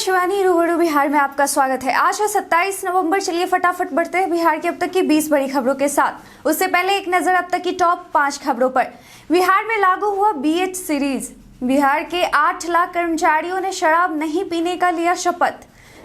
शिवानी रूबरू बिहार में आपका स्वागत है। आज है 27 नवंबर। चलिए फटाफट बढ़ते हैं बिहार की अब तक की 20 बड़ी खबरों के साथ। उससे पहले एक नजर अब तक की टॉप 5 खबरों पर। बिहार में लागू हुआ BH सीरीज। बिहार के 8 लाख कर्मचारियों ने शराब नहीं पीने का लिया शपथ।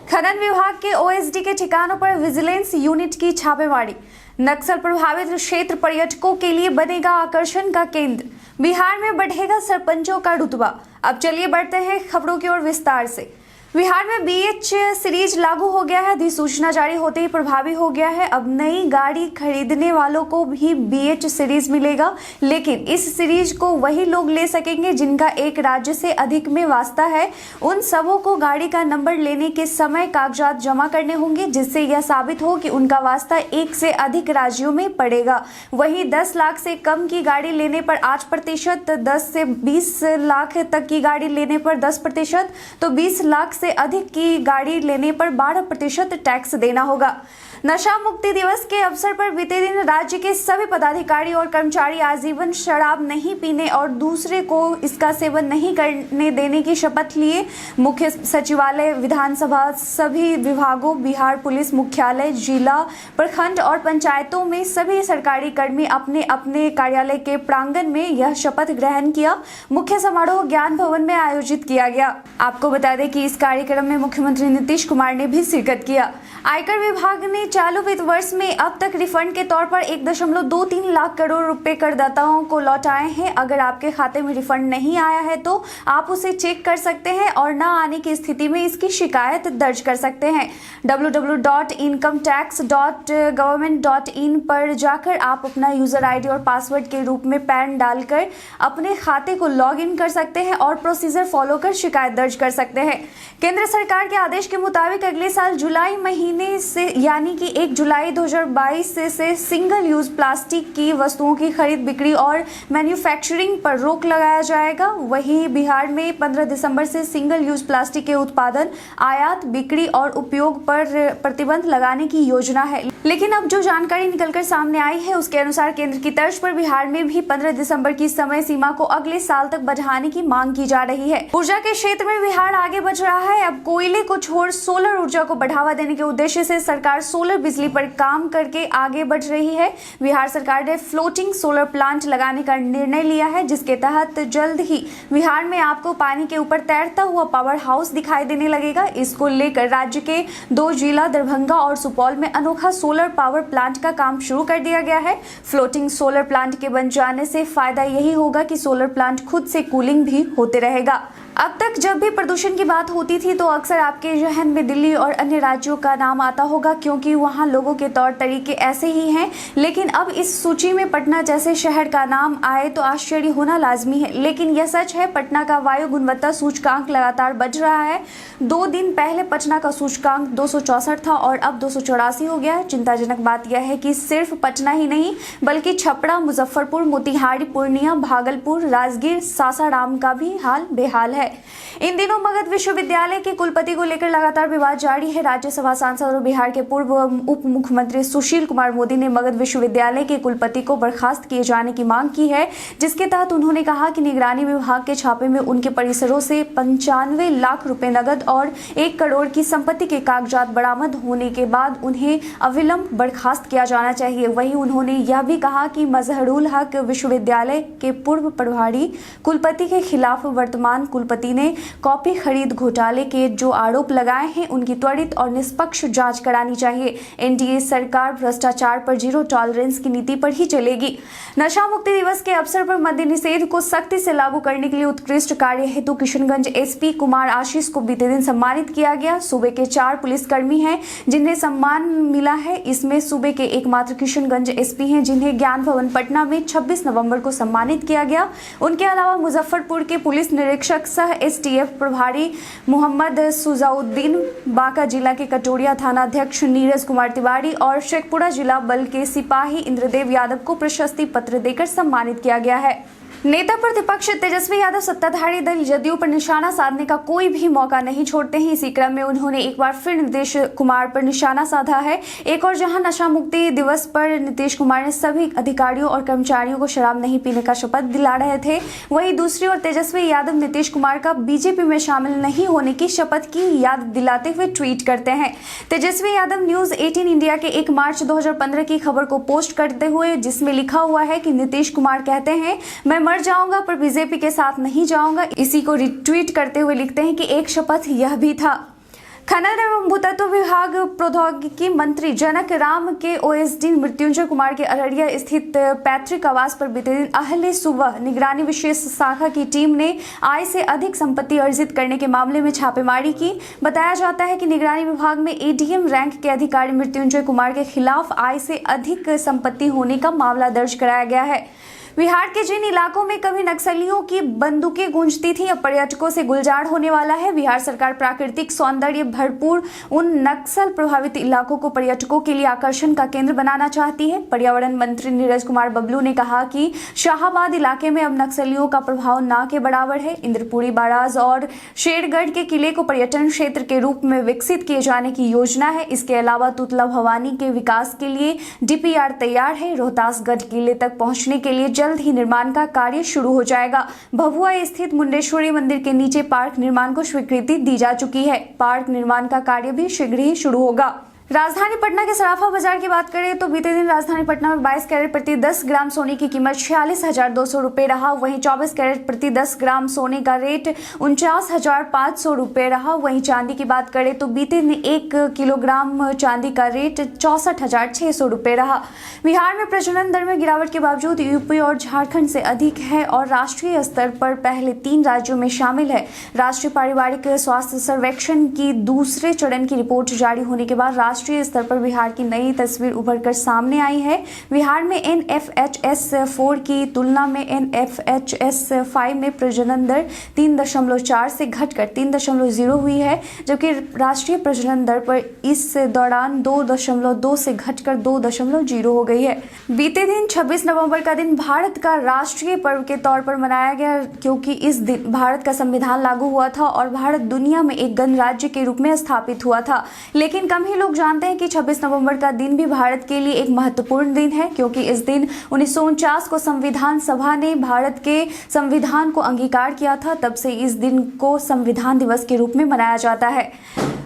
खनन विभाग के OSD के ठिकानों पर विजिलेंस यूनिट की छापेमारी। नक्सल प्रभावित क्षेत्र पर्यटकों के लिए बनेगा आकर्षण का केंद्र। बिहार में बढ़ेगा सरपंचों का रुतबा। अब चलिए बढ़ते हैं खबरों की ओर विस्तार से। बिहार में BH सीरीज लागू हो गया है। अधिसूचना जारी होते ही प्रभावी हो गया है। अब नई गाड़ी खरीदने वालों को भी BH सीरीज मिलेगा, लेकिन इस सीरीज को वही लोग ले सकेंगे जिनका एक राज्य से अधिक में वास्ता है। उन सबों को गाड़ी का नंबर लेने के समय कागजात जमा करने होंगे, जिससे यह साबित हो कि उनका वास्ता एक से अधिक राज्यों में पड़ेगा। वहीं 10 लाख से कम की गाड़ी लेने पर 8%, 10 से 20 लाख तक की गाड़ी लेने पर 10%, तो 20 लाख से अधिक की गाड़ी लेने पर 12% टैक्स देना होगा। नशा मुक्ति दिवस के अवसर पर बीते दिन राज्य के सभी पदाधिकारी और कर्मचारी आजीवन शराब नहीं पीने और दूसरे को इसका सेवन नहीं करने देने की शपथ लिए। मुख्य सचिवालय, विधानसभा, सभी विभागों, बिहार पुलिस मुख्यालय, जिला, प्रखंड और पंचायतों में सभी सरकारी कर्मी अपने अपने कार्यालय के प्रांगण में यह शपथ ग्रहण किया। मुख्य समारोह ज्ञान भवन में आयोजित किया गया। आपको बता दें कि इस कार्यक्रम में मुख्यमंत्री नीतीश कुमार ने भी शिरकत किया। आयकर विभाग ने चालू वित्त वर्ष में अब तक रिफंड के तौर पर 1.23 लाख करोड़ रुपए करदाताओं को लौटाए हैं। अगर आपके खाते में रिफंड नहीं आया है तो आप उसे चेक कर सकते हैं और न आने की स्थिति में इसकी शिकायत दर्ज कर सकते हैं। www.incometax.government.in पर जाकर आप अपना यूजर ID और पासवर्ड के रूप में पैन डालकर अपने खाते को लॉग इन कर सकते हैं और प्रोसीजर फॉलो कर शिकायत दर्ज कर सकते हैं। केंद्र सरकार के आदेश के मुताबिक अगले साल जुलाई महीने से यानी कि 1 जुलाई 2022 से सिंगल यूज प्लास्टिक की वस्तुओं की खरीद, बिक्री और मैन्युफैक्चरिंग पर रोक लगाया जाएगा। वहीं बिहार में 15 दिसंबर से सिंगल यूज प्लास्टिक के उत्पादन, आयात, बिक्री और उपयोग पर प्रतिबंध लगाने की योजना है। लेकिन अब जो जानकारी निकलकर सामने आई है उसके अनुसार केंद्र की तर्ज पर बिहार में भी 15 दिसंबर की समय सीमा को अगले साल तक बढ़ाने की मांग की जा रही है। ऊर्जा के क्षेत्र में बिहार आगे बढ़ रहा है। अब कोयले को छोड़ सोलर ऊर्जा को बढ़ावा देने के उद्देश्य से सरकार सोलर बिजली पर काम करके आगे बढ़ रही है। बिहार सरकार ने फ्लोटिंग सोलर प्लांट लगाने का निर्णय लिया है, जिसके तहत जल्द ही बिहार में आपको पानी के ऊपर तैरता हुआ पावर हाउस दिखाई देने लगेगा। इसको लेकर राज्य के 2 जिला दरभंगा और सुपौल में अनोखा सोलर पावर प्लांट का काम शुरू कर दिया गया है। फ्लोटिंग सोलर प्लांट के बन जाने से फायदा यही होगा कि सोलर प्लांट खुद से कूलिंग भी होते रहेगा। अब तक जब भी प्रदूषण की बात होती थी तो अक्सर आपके जहन में दिल्ली और अन्य राज्यों का नाम आता होगा, क्योंकि वहां लोगों के तौर तरीके ऐसे ही हैं। लेकिन अब इस सूची में पटना जैसे शहर का नाम आए तो आश्चर्य होना लाजमी है। लेकिन यह सच है, पटना का वायु गुणवत्ता सूचकांक लगातार बढ़ रहा है। 2 दिन पहले पटना का सूचकांक 264 था और अब 284 हो गया है। चिंताजनक बात यह है कि सिर्फ पटना ही नहीं बल्कि छपरा, मुजफ्फरपुर, मोतिहारी, पूर्णिया, भागलपुर, राजगीर, सासाराम का भी हाल बेहाल है। इन दिनों मगध विश्वविद्यालय के कुलपति को लेकर लगातार विवाद जारी है। राज्यसभा सांसद और बिहार के पूर्व उप मुख्यमंत्री सुशील कुमार मोदी ने मगध विश्वविद्यालय के कुलपति को बर्खास्त किए जाने की मांग की है, जिसके तहत उन्होंने कहा कि निगरानी विभाग के छापे में उनके परिसरों से 95 लाख रुपए नगद और 1 करोड़ की संपत्ति के कागजात बरामद होने के बाद उन्हें अविलंब बर्खास्त किया जाना चाहिए। वहीं उन्होंने यह भी कहा कि मजहरुल हक विश्वविद्यालय के पूर्व प्रभारी कुलपति के खिलाफ वर्तमान कुलपति ने कॉपी खरीद घोटाले के जो आरोप लगाए हैं उनकी त्वरित और निष्पक्ष जांच करानी चाहिए। NDA सरकार भ्रष्टाचार पर जीरो टॉलरेंस की नीति पर ही चलेगी। नशा मुक्ति दिवस के अवसर पर मद्य निषेध को सख्ती से लागू करने के लिए उत्कृष्ट कार्य हेतु किशनगंज SP कुमार आशीष को बीते दिन सम्मानित किया गया। सूबे के 4 पुलिसकर्मी हैं जिन्हें सम्मान मिला है। इसमें सूबे के एकमात्र किशनगंज SP हैं जिन्हें ज्ञान भवन पटना में 26 नवंबर को सम्मानित किया गया। उनके अलावा मुजफ्फरपुर के पुलिस निरीक्षक सह STF प्रभारी मोहम्मद सुजाउद्दीन, बांका जिला के कटोरिया थाना अध्यक्ष नीरज कुमार तिवारी और शेखपुरा जिला बल के सिपाही इंद्रदेव यादव को प्रशस्ति पत्र देकर सम्मानित किया गया है। नेता प्रतिपक्ष तेजस्वी यादव सत्ताधारी दल जदयू पर निशाना साधने का कोई भी मौका नहीं छोड़ते हैं। इसी क्रम में उन्होंने एक बार फिर नीतीश कुमार पर निशाना साधा है। एक और जहां नशा मुक्ति दिवस पर नीतीश कुमार ने सभी अधिकारियों और कर्मचारियों को शराब नहीं पीने का शपथ दिला रहे थे, वहीं दूसरी ओर तेजस्वी यादव नीतीश कुमार का बीजेपी में शामिल नहीं होने की शपथ की याद दिलाते हुए ट्वीट करते हैं। तेजस्वी यादव न्यूज 18 इंडिया के 1 मार्च 2015 की खबर को पोस्ट करते हुए, जिसमें लिखा हुआ है कि नीतीश कुमार कहते हैं मैं मर जाऊंगा पर बीजेपी के साथ नहीं जाऊंगा, इसी को रिट्वीट करते हुए लिखते हैं कि एक शपथ यह भी था। खनन एवं भूतत्व विभाग प्रौद्योगिकी मंत्री जनक राम के ओएसडी मृत्युंजय कुमार के अररिया स्थित पैतृक आवास पर बीते दिन अहले सुबह निगरानी विशेष शाखा की टीम ने आय से अधिक संपत्ति अर्जित करने के मामले में छापेमारी की। बताया जाता है कि निगरानी विभाग में एडीएम रैंक के अधिकारी मृत्युंजय कुमार के खिलाफ आय से अधिक संपत्ति होने का मामला दर्ज कराया गया है। बिहार के जिन इलाकों में कभी नक्सलियों की बंदूकें गूंजती थी, अब पर्यटकों से गुलजार होने वाला है। बिहार सरकार प्राकृतिक सौंदर्य भरपूर उन नक्सल प्रभावित इलाकों को पर्यटकों के लिए आकर्षण का केंद्र बनाना चाहती है। पर्यावरण मंत्री नीरज कुमार बबलू ने कहा कि शाहाबाद इलाके में अब नक्सलियों का प्रभाव ना के बराबर है। इंद्रपुरी बाराज और शेरगढ़ के किले को पर्यटन क्षेत्र के रूप में विकसित किए जाने की योजना है। इसके अलावा तुतला भवानी के विकास के लिए डीपीआर तैयार है। रोहतासगढ़ किले तक पहुंचने के लिए जल्द ही निर्माण का कार्य शुरू हो जाएगा। भभुआ स्थित मुंडेश्वरी मंदिर के नीचे पार्क निर्माण को स्वीकृति दी जा चुकी है। पार्क निर्माण का कार्य भी शीघ्र ही शुरू होगा। राजधानी पटना के सराफा बाजार की बात करें तो बीते दिन राजधानी पटना में 22 कैरेट प्रति 10 ग्राम सोने की कीमत 46,200 रुपये रहा। वहीं 24 कैरेट प्रति 10 ग्राम सोने का रेट 49,500 रुपये रहा। वहीं चांदी की बात करें तो बीते दिन 1 किलोग्राम चांदी का रेट 64,600 रुपये रहा। बिहार में प्रजनन दर में गिरावट के बावजूद यूपी और झारखंड से अधिक है और राष्ट्रीय स्तर पर पहले 3 राज्यों में शामिल है। राष्ट्रीय पारिवारिक स्वास्थ्य सर्वेक्षण की दूसरे चरण की रिपोर्ट जारी होने के बाद राष्ट्रीय स्तर पर बिहार की नई तस्वीर उभरकर सामने आई है। बिहार में NFHS4 की तुलना में NFHS5 में प्रजनन दर 3.4 से घटकर 3.0 हुई है, जबकि राष्ट्रीय प्रजनन दर पर इस दौरान 2.2 से घटकर 2.0 हो गई है। बीते दिन 26 नवंबर का दिन भारत का राष्ट्रीय पर्व के तौर पर मनाया गया, क्योंकि इस दिन भारत का संविधान लागू हुआ था और भारत दुनिया में एक गणराज्य के रूप में स्थापित हुआ था। लेकिन कम ही लोग जानते हैं कि 26 नवंबर का दिन भी भारत के लिए एक महत्वपूर्ण दिन है, क्योंकि इस दिन 1949 को संविधान सभा ने भारत के संविधान को अंगीकार किया था। तब से इस दिन को संविधान दिवस के रूप में मनाया जाता है।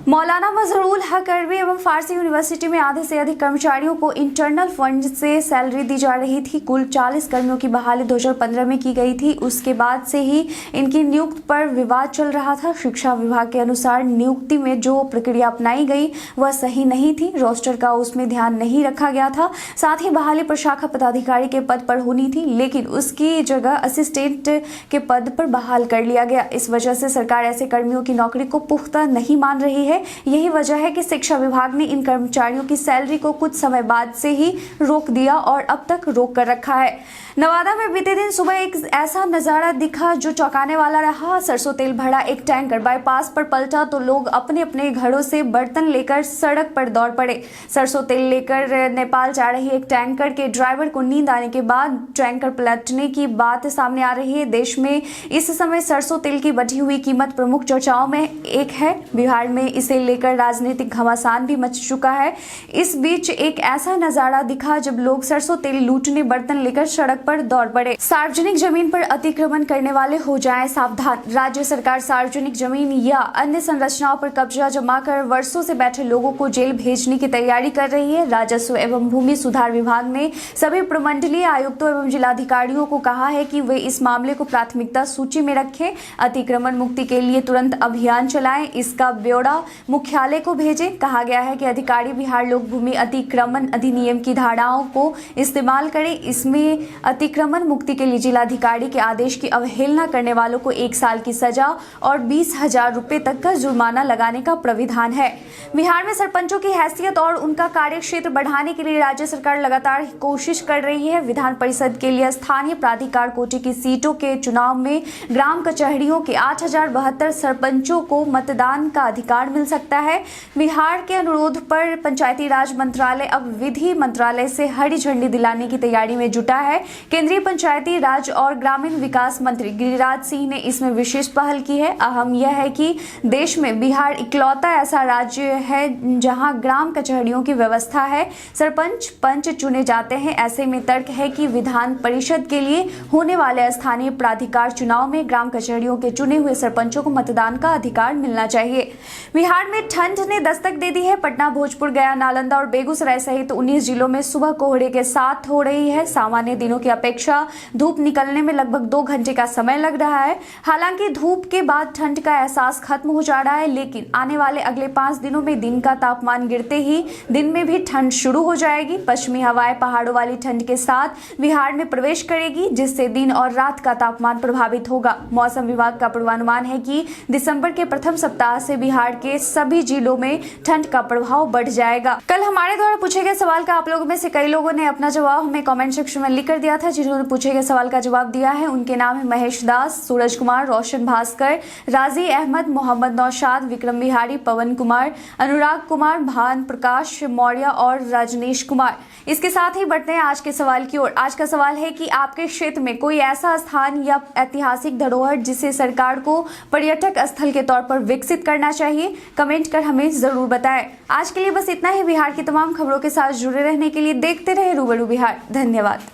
मौलाना मजहरूल हक अरबी एवं फारसी यूनिवर्सिटी में आधे से अधिक कर्मचारियों को इंटरनल फंड से सैलरी दी जा रही थी। कुल 40 कर्मियों की बहाली 2015 में की गई थी। उसके बाद से ही इनकी नियुक्ति पर विवाद चल रहा था। शिक्षा विभाग के अनुसार नियुक्ति में जो प्रक्रिया अपनाई गई वह सही नहीं थी। रोस्टर का उसमें ध्यान नहीं रखा गया था। साथ ही बहाली प्रशाखा पदाधिकारी के पद पर होनी थी, लेकिन उसकी जगह असिस्टेंट के पद पर बहाल कर लिया गया। इस वजह से सरकार ऐसे कर्मियों की नौकरी को पुख्ता नहीं मान रही है। यही वजह है कि शिक्षा विभाग ने इन कर्मचारियों की सैलरी को कुछ समय बाद से ही रोक दिया और अब तक रोक कर रखा है। नवादा में बीते दिन सुबह एक ऐसा नजारा दिखा जो चौंकाने वाला रहा। सरसों तेल भरा एक टैंकर बाईपास पर पलटा तो लोग अपने अपने घरों से बर्तन लेकर सड़क पर दौड़ पड़े। सरसों तेल लेकर नेपाल जा रही एक टैंकर के ड्राइवर को नींद आने के बाद टैंकर पलटने की बात सामने आ रही है। देश में इस समय सरसों तेल की बढ़ी हुई कीमत प्रमुख चर्चाओं में एक है। बिहार में इसे लेकर राजनीतिक घमासान भी मच चुका है। इस बीच एक ऐसा नजारा दिखा जब लोग सरसों तेल लूटने बर्तन लेकर सड़क पर दौड़ पड़े। सार्वजनिक जमीन पर अतिक्रमण करने वाले हो जाएं सावधान। राज्य सरकार सार्वजनिक जमीन या अन्य संरचनाओं पर कब्जा जमाकर वर्षों से बैठे लोगों को जेल भेजने की तैयारी कर रही है। राजस्व एवं भूमि सुधार विभाग ने सभी प्रमंडलीय आयुक्तों एवं जिलाधिकारियों को कहा है कि वे इस मामले को प्राथमिकता सूची में रखें। अतिक्रमण मुक्ति के लिए तुरंत अभियान चलाएं। इसका ब्यौरा मुख्यालय को भेजें। कहा गया है कि अधिकारी बिहार लोक भूमि अतिक्रमण अधिनियम की धाराओं को इस्तेमाल करें। इसमें अतिक्रमण मुक्ति के लिए जिलाधिकारी के आदेश की अवहेलना करने वालों को 1 साल की सजा और 20,000 रुपए तक का जुर्माना लगाने का प्राविधान है। बिहार में सरपंचों की हैसियत और उनका कार्यक्षेत्र बढ़ाने के लिए राज्य सरकार लगातार कोशिश कर रही है। विधान परिषद के लिए स्थानीय प्राधिकार कोटि की सीटों के चुनाव में ग्राम कचहरियों के 8,072 सरपंचों को मतदान का अधिकार मिल मिल सकता है। बिहार के अनुरोध पर पंचायती राज मंत्रालय अब विधि मंत्रालय से हरी झंडी दिलाने की तैयारी में जुटा है। केंद्रीय पंचायती राज और ग्रामीण विकास मंत्री गिरिराज सिंह ने इसमें विशेष पहल की है। अहम यह है कि देश में बिहार इकलौता ऐसा राज्य है जहां ग्राम कचहरियों की व्यवस्था है। सरपंच पंच चुने जाते हैं। ऐसे में तर्क है कि विधान परिषद के लिए होने वाले स्थानीय प्राधिकार चुनाव में ग्राम कचहरियों के चुने हुए सरपंचों को मतदान का अधिकार मिलना चाहिए। बिहार में ठंड ने दस्तक दे दी है। पटना, भोजपुर, गया, नालंदा और बेगूसराय सहित 19 जिलों में सुबह कोहरे के साथ हो रही है। सामान्य दिनों की अपेक्षा धूप निकलने में लगभग 2 घंटे का समय लग रहा है। हालांकि धूप के बाद ठंड का एहसास खत्म हो जा रहा है, लेकिन आने वाले अगले 5 दिनों में दिन का तापमान गिरते ही दिन में भी ठंड शुरू हो जाएगी। पश्चिमी हवाएं पहाड़ों वाली ठंड के साथ बिहार में प्रवेश करेगी, जिससे दिन और रात का तापमान प्रभावित होगा। मौसम विभाग का पूर्वानुमान है कि दिसंबर के प्रथम सप्ताह से बिहार के सभी जिलों में ठंड का प्रभाव बढ़ जाएगा। कल हमारे द्वारा पूछे गए सवाल का आप लोगों में से कई लोगों ने अपना जवाब हमें कमेंट सेक्शन में लिख कर दिया था। जिन्होंने पूछे गए सवाल का जवाब दिया है उनके नाम है महेश दास, सूरज कुमार, रोशन भास्कर, राजी अहमद, मोहम्मद नौशाद, विक्रम बिहारी, पवन कुमार, अनुराग कुमार, भान प्रकाश मौर्य और रजनीश कुमार। इसके साथ ही बढ़ते हैं आज के सवाल की ओर। आज का सवाल है कि आपके क्षेत्र में कोई ऐसा स्थान या ऐतिहासिक धरोहर जिसे सरकार को पर्यटक स्थल के तौर पर विकसित करना चाहिए, कमेंट कर हमें जरूर बताएं। आज के लिए बस इतना ही। बिहार की तमाम खबरों के साथ जुड़े रहने के लिए देखते रहे रूबरू बिहार। धन्यवाद।